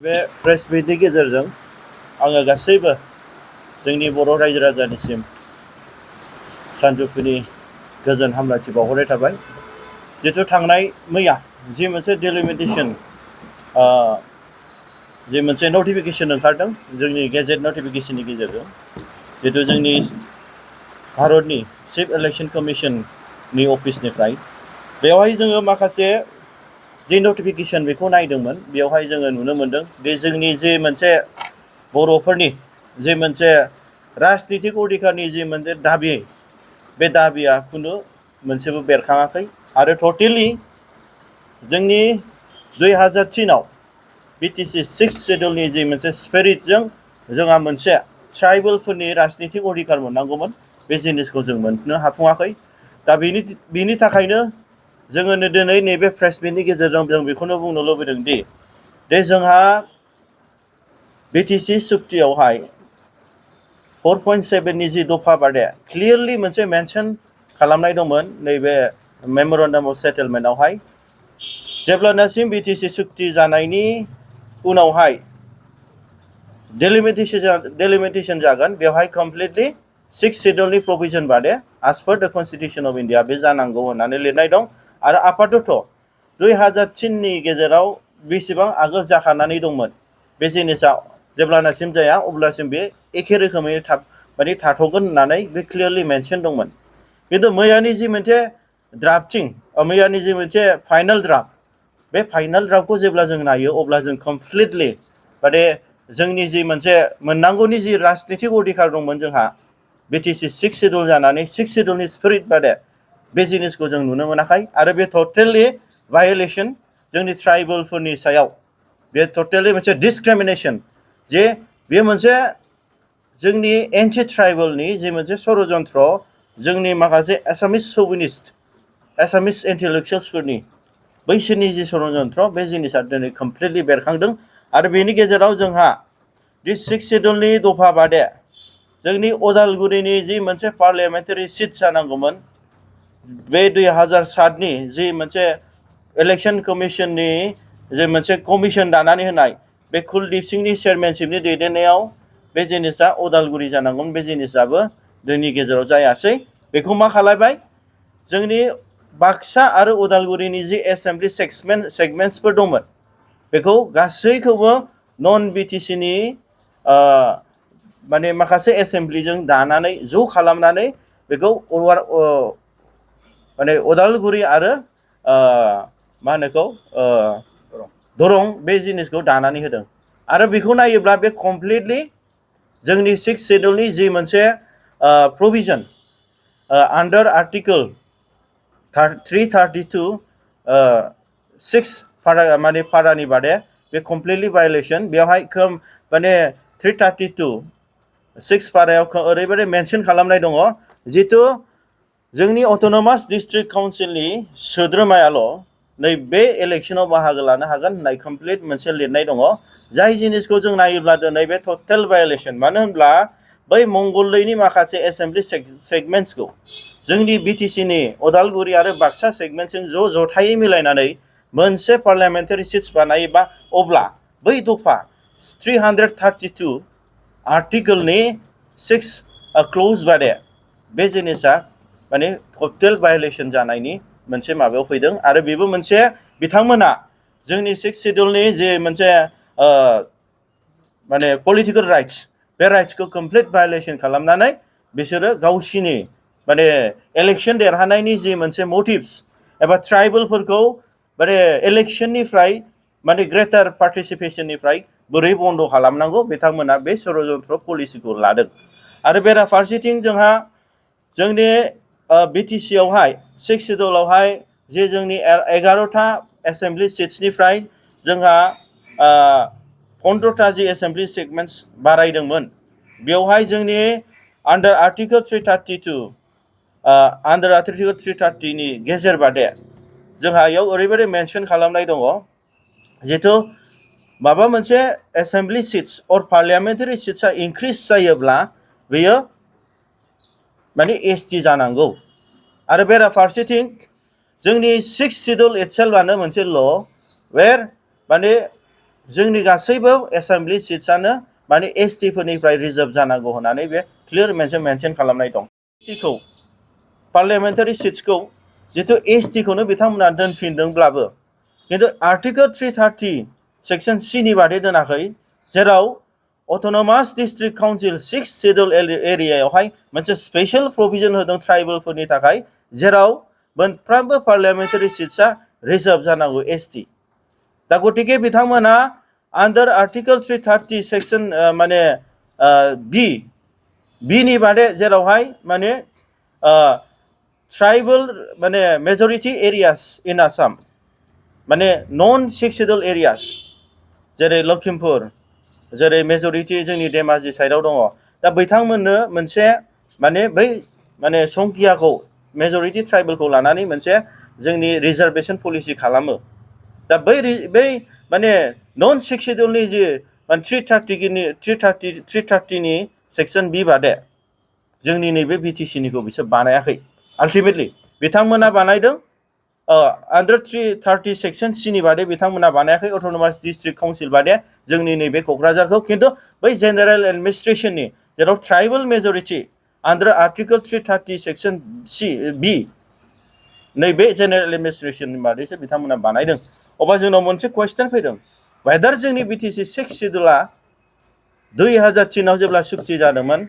बे प्रेस मिटनि गेजेरजों आङो गासैबो जोंनि बर' रायजो राजानिसिम सानजौफुनि गोजोन हामलायथि बावहरनाय थाबाय। जिहेतु थांनाय मैया जि मोनसे डेलिमिटेसन जि मोनसे नटिफिकेसन ओंखारदों जोंनि गेजेट नटिफिकेसननि गेजेरजों जिहेतु जोंनि भारतनि चिफ इलेक्शन कमिशननि अफिसनिफ्राय बेवहाय जोङो माखासे जि नटिफिकेसन बेखौ नायदोंमोन बेवहाय जोङो नुनो मोनदों बे जोंनि जे मोनसे बर'फोरनि जे मोनसे राजनितिक अधिकारनि जे मोनसे दाबि बे दाबिया खुनु मोनसेबो बेरखाङाखै आरो टटेलि जोंनि 2003 बिटिसि 6 शेड्युलनि जे मोनसे स्पिरिटजों जोंहा मोनसे ट्राइबेलफोरनि राजनितिक अधिकार मोननांगौमोन बे जिनिसखौ जों मोननो हाफुङाखै। दा बेनि थाखायनो जोङो दिनै नैबे प्रेस मिटनि गेजेरजों जों बेखौनो बुंनो लुबैदों दि जोंहा बिटिसि सुक्तियावहाय 4.7 नि जि दफा बादे क्लियारलि मोनसे मेनसन खालामनाय दंमोन नैबे मेमरेन्डाम अफ सेटेलमेन्टआवहाय जेब्लानासिम बिटिसि सुक्ति जानायनि उनावहाय डेलिमिटेसन जागोन बेवहाय कमप्लिटलि 6 शेड्युलनि प्रभिजन बादे एज पर द कन्स्टिटिउसन अफ इन्डिया बे जानांगौ होननानै लिरनाय दं आरो आपातत 2003 नि गेजेराव बेसेबां आगोल जाखानानै दंमोन बे जिनिसा जेब्लानासिम जाया अब्लासिम बे एखे रोखोमै माने थाथ'गोन होननानै बे क्लियारलि मेनसन दंमोन। किन्तु मैयानि जि मोनसे ड्राफ्टिं मैयानि जि मोनसे फाइनाल ड्राफ्ट बे फाइनाल ड्राफ्टखौ जेब्ला जों नायो अब्ला जों कमप्लिटलि माने जोंनि जि मोनसे मोननांगौनि जि राजनितिक अधिकार दंमोन जोंहा बिटिसि 6 शेड्युल जानानै 6 शेड्युलनि स्पिरिट बादे बे जिनिसखौ जों नुनो मोनाखै आरो बे टटेलि भायलेसन जोंनि ट्राइबेलफोरनि सायाव बे टटेलि मोनसे डिसक्रिमिनेसन जे बे मोनसे जोंनि एन्टि ट्राइबेलनि जि मोनसे षड़यन्त्र जोंनि माखासे एसामिस शौविनिस्ट एसामिस इन्टेलेक्सुयेल्सफोरनि बैसोरनि जि षड़यन्त्र बे जिनिसा दिनै कमप्लिटलि बेरखांदों आरो बेनि गेजेराव जोंहा दि 6 शेड्युलनि दफा बादे जोंनि उदालगुरिनि जि मोनसे पार्लियामेन्टारि सिट जानांगौमोन बे 2007 नि जि मोनसे इलेक्शन कमिशननि जे मोनसे कमिशन दानानै होनाय बे कुलदीप सिंहनि चेयारमेनशिपनि दैदेननायाव बे जिनिसा उदालगुरि जानांगौमोन बे जिनिसाबो जोंनि गेजेराव जायासै। बेखौ मा खालामबाय जोंनि बाक्सा आरो उदालगुरिनि जि एसेम्बलि सेगमेन्ट्सफोर दंमोन बेखौ गासैखौबो नन बिटिसिनि माने माखासे एसेम्बलिजों दानानै ज' खालामनानै बेखौ माने उदालगुरि आरो मा होनोखौ दरं बे जिनिसखौ दानानै होदों आरो बेखौ नायोब्ला बे कमप्लिटलि जोंनि 6 शेड्युलनि जि मोनसे प्रभिजन आन्डार आर्टिकोल 332 6 माने पारानि बादे बे कमप्लिटलि भायलेसन बेवहाय माने 332 6 पारायाव ओरैबायदि मेनसन खालामनाय दङ जितु जोंनि अट'नमास डिस्ट्रिक्ट काउन्सिलनि सोद्रोमायाल' नैबे इलेक्शनाव बाहागो लानो हागोन होननाय कमप्लिट मोनसे लिरनाय दङ जाय जिनिसखौ जों नायोब्ला दिनै बे टटेल भायलेसन मानो होनब्ला बै मंगलदैनि माखासे एसेम्बलि सेगमेन्ट्सखौ जोंनि बिटिसिनि उदालगुरि आरो बाक्सा सेगमेन्टजों ज' जथायै मिलायनानै मोनसे पार्लियामेन्टारि सिट्स बानायोबा अब्ला बै दफा 332 आर्टिकोलनि 6 क्ल'ज बादे बे जिनिसा माने टटेल भायलेसन जानायनि मोनसे माबायाव फैदों आरो बेबो मोनसे बिथांमोना जोंनि 6 शेड्युलनि जे मोनसे माने पलिटिकेल राइट्स बे राइट्सखौ कमप्लिट भायलेसन खालामनानै बिसोरो गावसिनि माने इलेक्शन देरहानायनि जि मोनसे मटिभ्स एबा ट्राइबेलफोरखौ माने इलेक्शननिफ्राय माने ग्रेटार पार्टिसिपेशननिफ्राय बोरै बन्द' खालामनांगौ बिथांमोना बे षड़यन्त्र पलिसिखौ लादों आरो बेराफारसेथिं जोंहा जोंनि बिटिसियावहाय 6 शेड्युलावहाय जे जोंनि 11टा एसेम्बलि सिट्सनिफ्राय जोंहा 15टा जि एसेम्बलि सेगमेन्ट्स बारायदोंमोन बेवहाय जोंनि आन्डार आर्टिकोल 332 आन्डार आर्टिकोल 330 नि गेजेर बादे जोंहा इयाव ओरैबायदि मेनसन खालामनाय दङ जितु माबा मोनसे एसेम्बलि सिट्स अर पार्लियामेन्टारि सिट्सआ इनक्रिज जायोब्ला बेयो माने एसटि जानांगौ आरो बेराफारसेथिं जोंनि 6 शेड्युल इटसेल्फआनो मोनसे ल वेर माने जोंनि गासैबो एसेम्बलि सिट्सआनो माने एसटि फोरनिफ्राय रिजार्भ जानांगौ होननानै बे क्लियार मोनसे मेनसन खालामनाय दं। एसटिखौ पार्लियामेन्टारि सिट्सखौ जितु एसटिखौनो बिथांमोना दोनफिनदोंब्लाबो किन्तु आर्टिकल 330 सेक्सन C नि बादै दोनाखै, जेराव अट'नमास डिस्ट्रिक्ट काउन्सिल 6 शेड्युल एरियायावहाय मोनसे स्पेशल प्रभिजन होदों ट्राइबेलफोरनि थाखाय, जेराव मोनफ्रोमबो पार्लियामेन्टारि सिट्सआ रिजार्भ जानांगौ एसटि। दा गतिके बिथांमोना आन्डार आर्टिकल 330 सेक्सन माने बि नि बादै जेरावहाय माने ट्राइबेल माने मेजरिटी एरियास इन आसाम माने नन 6 शेड्युल एरियास जेरै लखिमपुर, जेरै मेजरिटी जोंनि धेमाजि साइडआव दङ। दा बिथांमोननो मोनसे माने बै माने संखियाखौ मेजरिटी ट्राइबेलखौ लानानै मोनसे जोंनि रिजार्भेशन पलिसि खालामो। दा बै माने नन 6 शेड्युलनि जि 330 नि सेक्सन बि बादे जोंनि नैबे बिटिसि निखौ बिसोर बानायाखै। आल्टिमेटलि बिथांमोना बानायदों आन्डार 330 सेक्सन C नि बादे बिथांमोना बानायाखै अट'नमास डिस्ट्रिक्ट काउन्सिल बादे जोंनि नैबे क'क्राझारखौ, किन्तु बै जेनेरेल एडमिनिस्ट्रेशननि जेराव ट्राइबेल मेजरिटी आन्डार आर्टिकल 330 सेक्सन बि नैबे जेनेरेल एडमिनिस्ट्रेशननि बादैसो बिथांमोना बानायदों। अब्ला जोंनाव मोनसे कुवेश्चन फैदों, वेदार जोंनि बिटिसि 6 शेड्युला 2003 आव जेब्ला सुक्ति जादोंमोन,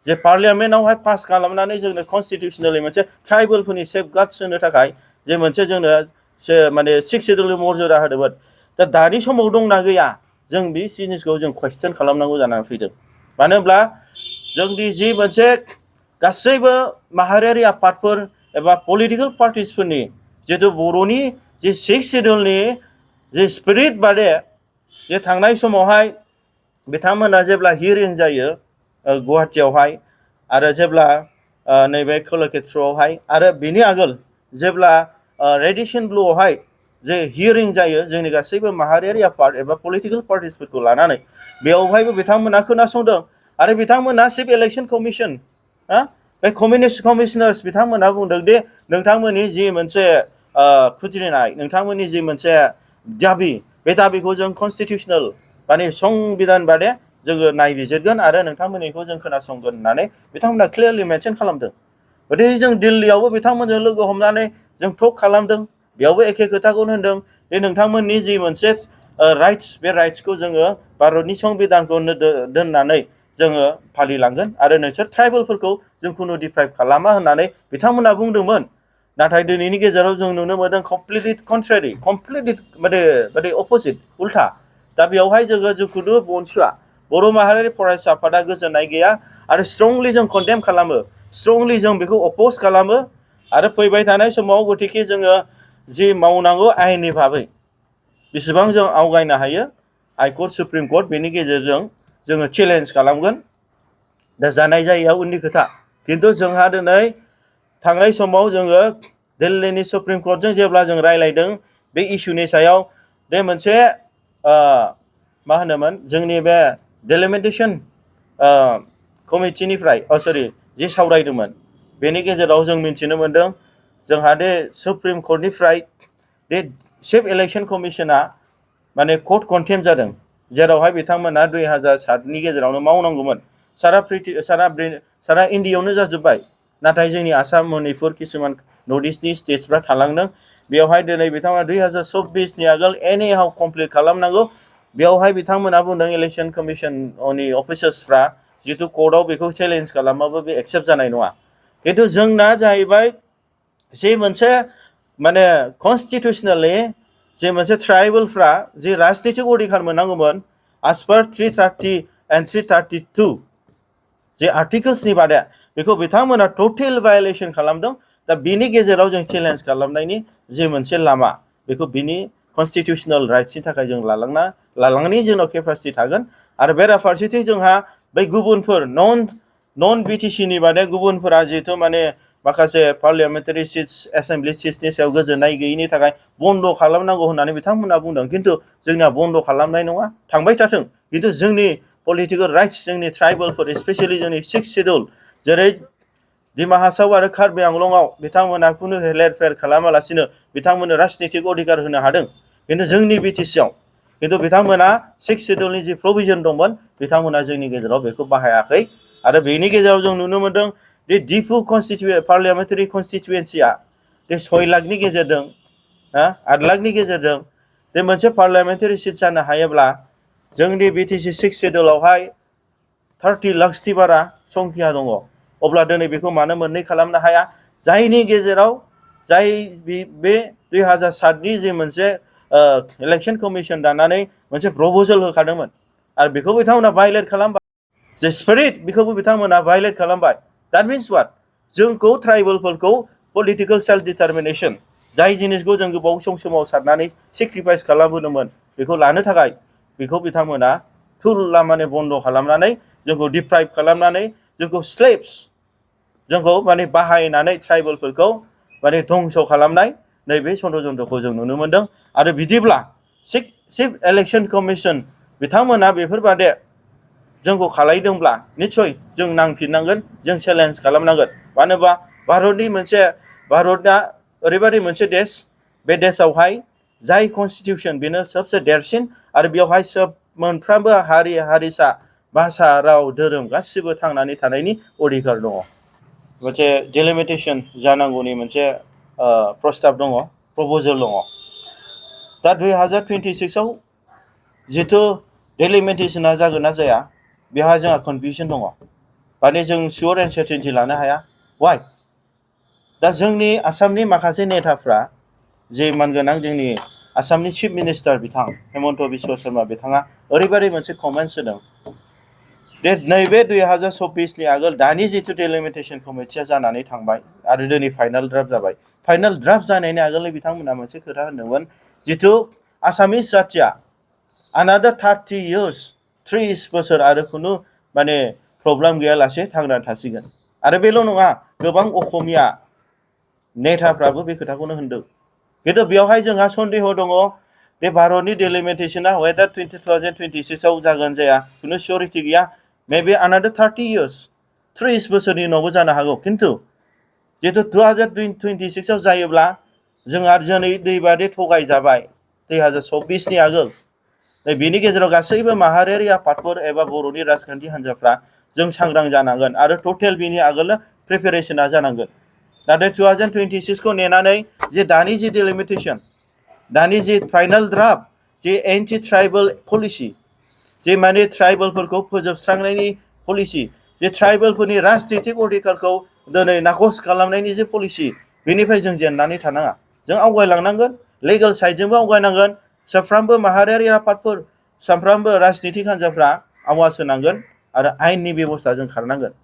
जे पार्लियामेन्टआवहाय पास खालामनानै जोंनो कनस्टिटिउसनेलि मोनसे ट्राइबेलफोरनि सेफगार्ड्स होनो थाखाय जे मोनसे जोंनो माने 6 शेड्युलनि मर्यादा होदोंमोन। दा दानि समाव दंना गैया, जों बे जिनिसखौ जों कुवेश्चन खालामनांगौ जानानै फैदों। मानो होनब्ला जोंनि जि मोनसे गासैबो माहारियारि आफादफोर एबा पलिटिकेल पार्टिसफोरनि जितु बर'नि जे 6 शेड्युलनि जे स्पिरिट बादे जे थांनाय समावहाय बिथांमोना जेब्ला हियरिं जायो गुवाहाटियावहाय, आरो जेब्ला नैबे कलाक्षेत्रआवहाय, आरो बिनि आगोल जेब्ला रेडिसन ब्लुआवहाय जे हियरिं जायो जोंनि गासैबो माहारियारि आफाद एबा पलिटिकेल पार्टिसफोरखौ लानानै, बेयावहायबो बिथांमोना खोनासंदों। आरो बिथांमोना चिफ इलेक्शन कमिसन बे कमिशनार्स बिथांमोना बुंदों दि नोंथांमोननि जि मोनसे खुद्रिनाय, नोंथांमोननि जि मोनसे दाबि, बे दाबिखौ जों कनस्टिटिउसनेल माने संबिधान बादे जोङो नायबिजिरगोन आरो नोंथांमोननिखौ जों खोनासंगोन होननानै बिथांमोना क्लियारलि मेनसन खालामदों। गतिके जों दिल्लीयावबो बिथांमोनजों लोगो हमनानै जों टक खालामदों, बेयावबो एखे खोथाखौनो होनदों जे नोंथांमोननि जि मोनसे राइट्स, बे राइट्सखौ जोङो भारतनि संबिधानखौ दोननानै जोङो फालिलांगोन आरो नोंसोर ट्राइबेलफोरखौ जों खुनु डिप्राइभ खालामा होननानै बिथांमोना बुंदोंमोन। नाथाय दिनैनि गेजेराव जों नुनो मोनदों कमप्लिटलि कन्ट्रारि, कमप्लिटलि माने अपोजिट, उल्था। दा बेयावहाय जोङो जिखुनु बनसुआ बर' माहारियारि फरायसा आफादा गोजोननाय गैया आरो स्ट्रंलि जों कन्डेम खालामो, स्ट्रंलि जों बेखौ अपोज खालामो। आरो फैबाय थानाय समाव गतिके जोङो जि मावनांगौ आयेननि भाबै बेसेबां जों आवगायनो हायो हाइकर्ट, सुप्रिम कर्ट, बेनि गेजेरजों जोङो चेलेन्ज खालामगोन। दा जानाय जायैया उननि खोथा, किन्तु जोंहा दिनै थांनाय समाव जोङो दिल्लीनि सुप्रिम कर्टजों जेब्ला जों रायलायदों बे इस्युनि सायाव, बे मोनसे मा होनोमोन जोंनि बे डेलिमिटेशन कमिटिनिफ्राय जि सावरायदोंमोन, बेनि गेजेराव जों मिन्थिनो मोनदों जोंहा दे सुप्रिम कर्टनिफ्राय बे चिफ इलेक्शन कमिशना माने कर्ट कन्टेम्प्ट जादों, जेरावहाय बिथांमोना 2007नि गेजेरावनो मावनांगौमोन। सारा इन्डियायावनो जाजोब्बाय, नाथाय जोंनि आसाम, मणिपुर, किसुमान नर्थ इस्टनि स्टेट्सफ्रा थालांदों। बेवहाय दिनै बिथांमोना 2024नि आगोल एनि हाउ कमप्लिट खालामनांगौ। बेवहाय बिथांमोना बुंदों इलेक्शन कमिशननि अफिसार्सफ्रा जितु कर्टआव बेखौ चेलेन्ज खालामाबो बे एक्सेप्ट जानाय नङा। किन्तु जोंना जाहैबाय जे मोनसे माने कनस्टिटिउसनेलि जे मोनसे ट्राइबेलफ्रा जे राजनितिक अधिकार मोननांगौमोन एज पार 330 एन्ड 332 जे आर्टिकल्सनि बादे, बेखौ बिथांमोना टटेल भायलेसन खालामदों। दा बिनि गेजेराव जों चेलेन्ज खालामनायनि जे मोनसे लामा, बेखौ बिनि कनस्टिटिउसनेल राइट्सनि थाखाय जों लालांनायनि जोंनाव केपासिटि थागोन। आरो बेराफारसेथिं जोंहा बै गुबुनफोर नन बिटिसिनि बादे गुबुनफोरा जिहेतु माने माखासे पार्लियामेन्टारि सिट्स, एसेम्बलि सिट्सनि सायाव गोजोननाय गैयिनि थाखाय बन्द खालामनांगौ होननानै बिथांमोना बुंदों। किन्तु जोंनिया बन्द खालामनाय नङा, थांबाय थाथों। किन्तु जोंनि पलिटिकेल राइट्स, जोंनि ट्राइबेलफोर स्पेसियेलि जोंनि 6 शेड्युल जेरै डिमा हासाव आरो कार्बि आंलंआव बिथांमोना खुनु हेलेर फेर खालामालासिनो बिथांमोननो राजनितिक अधिकार होनो हादों। किन्तु जोंनि बिटिसिआव खिन्थु बिथांमोना 6 शेड्यूलनि जि प्रभिजन दंमोन बिथांमोना जोंनि गेजेराव बेखौ बाहायाखै आरो बेनि गेजेराव जों नुनो मोनदों दि डिफु पार्लियामेन्टारि कन्स्टिटुवेन्सिया बे 6 लाखनि गेजेरजों 8 लाखनि गेजेरजों बे मोनसे पार्लियामेन्टारि सिट जानो हायोब्ला जोंनि बिटिसि 6 शेड्यूलावहाय 30 लाखसनि बारा संख्या दङ अब्ला दिनै बेखौ मानो मोननै खालामनो हाया जायनि गेजेराव जाय बे 2007नि जे मोनसे इलेक्शन कमिशन दानानै मोनसे प्रपोजल होखादोंमोन आरो बेखौ बिथांमोना भायलेट खालामबाय जे स्पिरिट बेखौबो बिथांमोना भायलेट खालामबाय दैट मिन्स व्हाट जोंखौ ट्राइबेलफोरखौ पलिटिकल सेल्फ डिटारमिनेशन जाय जिनिसखौ जों गोबाव समाव सारनानै सेक्रिफाइस खालामबोदोंमोन बेखौ लानो थाखाय बेखौ बिथांमोना थुला माने बन्द खालामनानै जोंखौ डिप्राइभ खालामनानै जोंखौ स्लेव्स जोंखौ माने बाहायनानै ट्राइबेलफोरखौ माने धंस खालामनाय नैबे षड्यन्त्रखौ जों नुनो मोनदों आरो बिदिब्ला चिफ इलेक्शन कमिशन बिथांमोना बेफोरबादि जोंखौ खालायदोंब्ला निश्चय जों नांफिननांगोन जों चेलेन्ज खालामनांगोन मानो होनबा भारतआ ओरैबायदि मोनसे देश बे देशआवहाय जाय कन्स्टिटिउशन बेनो सबसे देरसिन आरो बेवहाय सब मोनफ्रोमबो हारि हारिसा भाषा राव धोरोम गासिबो थांनानै थानायनि अधिकार दङ मोनसे डिलिमिटेशन जानांगौनि मोनसे प्रस्ताब दङ प्रपोजल दङ दा 2026आव जिथु डिलिमिटेशना जागोन ना जाया बेहा जोंहा कनफिउजन दङ माने जों सियर एन्ड सार्टेनिटि लानो हाया वाइ दा जोंनि आसामनि माखासे नेताफ्रा जे मानगोनां जोंनि आसामनि चिफ मिनिस्टार बिथां हेमन्त बिश्व शर्मा बिथाङा ओरैबायदि मोनसे कमेन्ट्स होदों दे नैबे 2024नि आगोल दानि जिथु डिलिमिटेशन कमिटिया जानानै थांबाय आरो दिनै फाइनाल ड्राफ्ट जाबाय फाइनाल ड्राफ्ट जानायनि आगोलनो बिथांमोना मोनसे खोथा होनदोंमोन जिथु आसामिस जाथिया अनादार 30 years 30 बोसोर आरो खुनु माने प्रब्लेम गैयालासे थांनानै थासिगोन आरो बेल' नङा गोबां असमिया नेताफ्राबो बे खोथाखौनो होनदों खिन्थु बेवहाय जोंहा सन्देह दङ बे भारतनि डिलिमिटेशना वेदार 2026आव जागोन जाया खुनु सियरिटि गैया मेबि अनादार 30 years 30 बोसोरनि उनावबो जानो हागौ खिन्थु जितु 2026आव जायोब्ला जोंहा दिनै दैबादि थगायजाबाय 2024नि आगोल बेनि गेजेराव गासैबो माहारियारि आफादफोर एबा बर'नि राजखान्थि हान्जाफ्रा जों सांग्रां जानांगोन आरो टटेल बिनि आगोलनो प्रिपेरेशना जानांगोन नाथाय 2026खौ नेनानै जे दानि जे डिलिमिटेशन दानि जे फाइनाल ड्राफ्ट जे एन्टि ट्राइबेल पलिसि जे माने ट्राइबेलफोरखौ फोजोबस्रांनायनि पलिसि जे ट्राइबेलफोरनि राजनीतिक अधिकारखौ दिनै नाखस खालामनायनि जे पलिसि बेनिफ्राय जों जेननानै थानाङा जों आवगायलांनांगोन लिगेल साइडजोंबो आवगायनांगोन साफ्रोमबो माहारियारि आफादफोर साफ्रोमबो राजनीतिक हान्जाफ्रा आवाज होनांगोन आरो आयेननि बेबस्था जों खारनांगोन